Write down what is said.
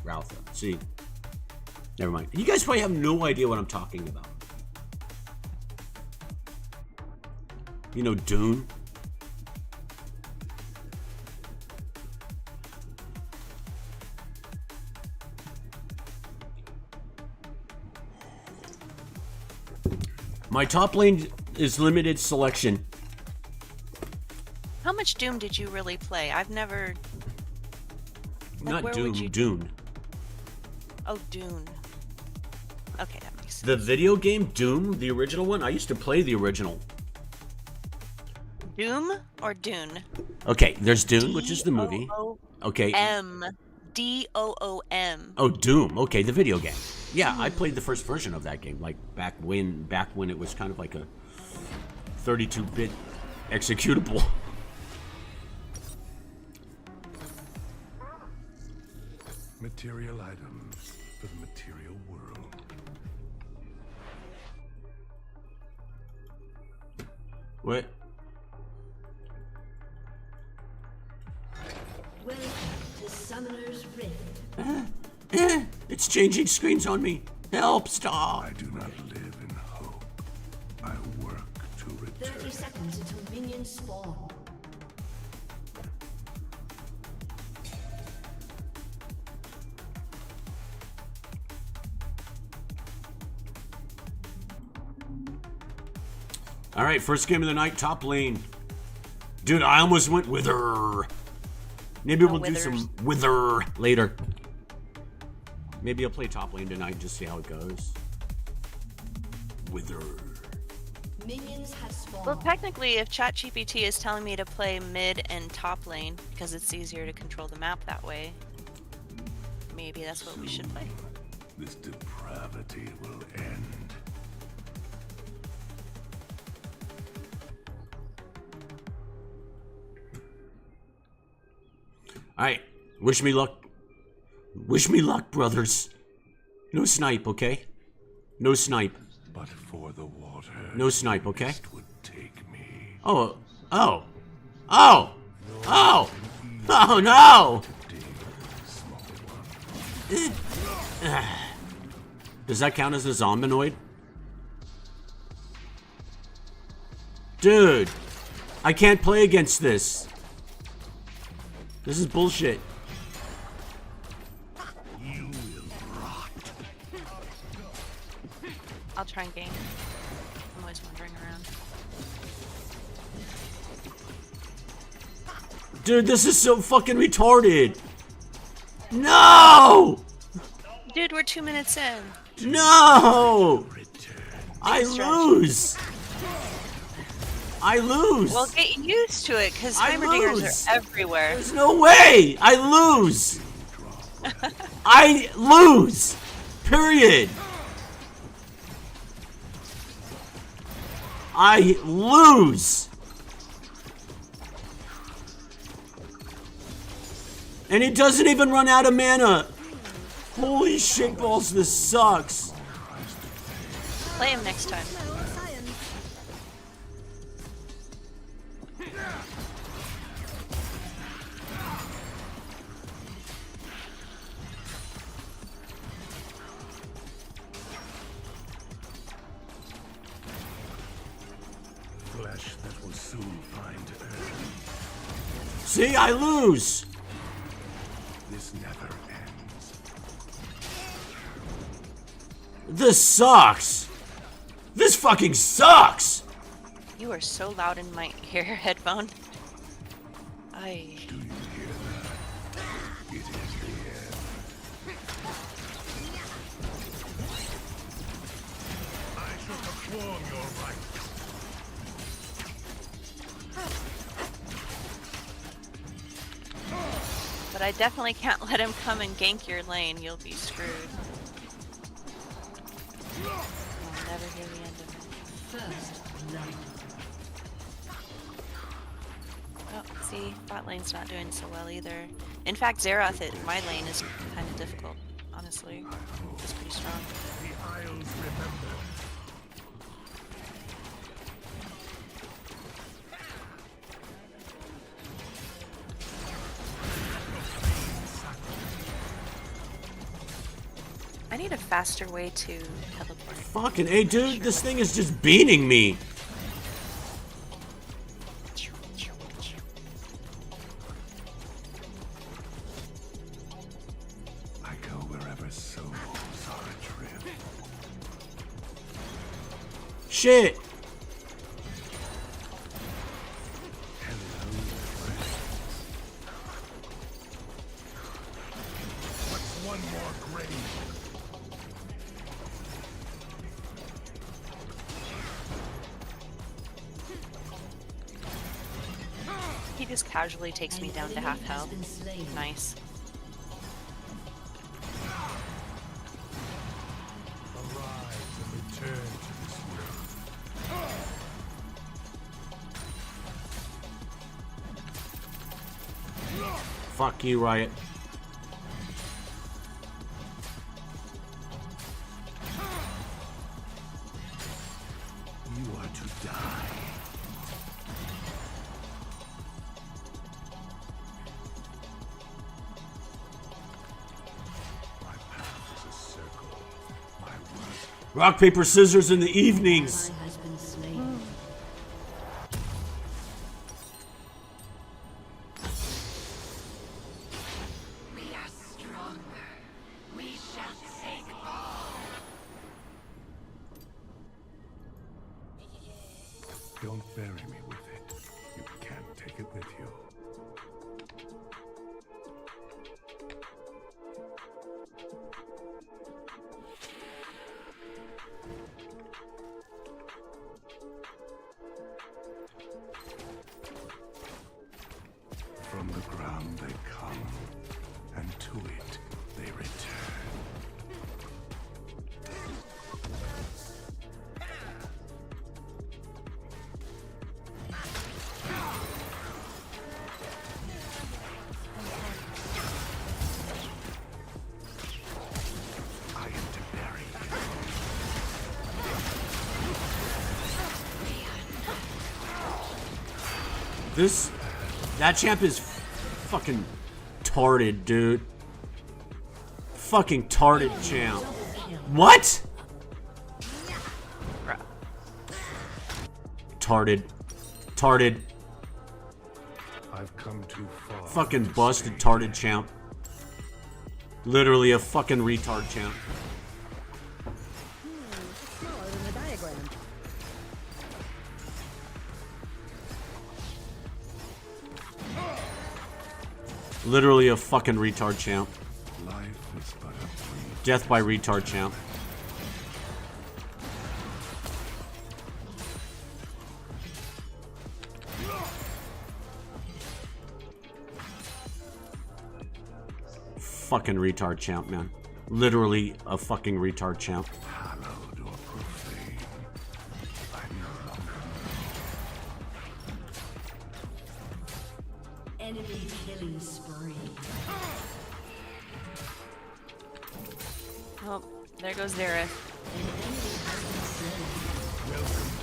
Ralph. See? Never mind. You guys probably have no idea what I'm talking about. You know Dune? My top lane is limited selection. How much Doom did you really play? I've never... Not Doom, Dune. Oh, Dune. Okay, that makes sense. The video game Doom, the original one, I used to play the original. Doom or Dune? Okay, there's Dune, which is the movie. Okay. D-O-O-M. Oh, Doom. Okay, the video game. Yeah, I played the first version of that game, like back when it was kind of like a 32-bit executable. Material items for the material world. What? Welcome to Summoner's Rift. It's changing screens on me. Help, stop. I do not live in hope. I work to return. 30 seconds until minions spawn. All right, first game of the night, top lane. Dude, I almost went Wither. Maybe we'll do some Wither later. Maybe I'll play top lane tonight and just see how it goes. Wither. Minions have spawned. Well, technically, if ChatGPT is telling me to play mid and top lane because it's easier to control the map that way, maybe that's what we should play. This depravity will end. Alright, wish me luck. Wish me luck, brothers. No snipe, okay? No snipe. But for the water. No snipe, okay? Would take me. Oh, oh, oh, oh, oh no! Does that count as a zombinoid? Dude, I can't play against this. This is bullshit. You will rot. I'll try and gank. I'm always wandering around. Dude, this is so fucking retarded. No! Dude, we're 2 minutes in. No! I lose. I lose. Well, get used to it, because Heimerdingers are everywhere. There's no way. I lose. I lose. Period. I lose. And it doesn't even run out of mana. Holy shit balls, this sucks. Play him next time. Flesh that will soon find earth. See, I lose. This never ends. This sucks. This fucking sucks. You are so loud in my ear headphone. I. Do you hear that? It is the end. I shall perform your rites. But I definitely can't let him come and gank your lane. You'll be screwed. You'll never hear the end of it. First blood. Oh, see, bot lane's not doing so well either. In fact, Xerath in my lane is kind of difficult, honestly. It's pretty strong. The Isles remember. I need a faster way to teleport. Fucking hey, dude, this thing is just beating me. I go wherever souls are adrift. Shit. Hello, friends. What's one more grave? He just casually takes me down to half Has health. been slain. Nice. Arise and return to this world. Fuck you, Riot. You are to die. My path is a circle. My work. Rock, paper, scissors in the evenings. Ally has been slain. Don't bury me with it. You can't take it with you. From the ground they come, and to it they return. I am to bury you. That champ is fucking tarded, dude. Fucking tarded champ. What? Bruh. Tarded. Tarded. I've come too far. Fucking to busted stay tarded champ. Literally a fucking retard champ. Smaller than the diagram. Literally a fucking retard champ. Life is but a brief. Death by retard champ. Fucking retard champ, man. Literally a fucking retard champ. Hallowed or profane, I no longer know. Enemy killing spree. Oh, there goes Zareth. An enemy has been slain. Welcome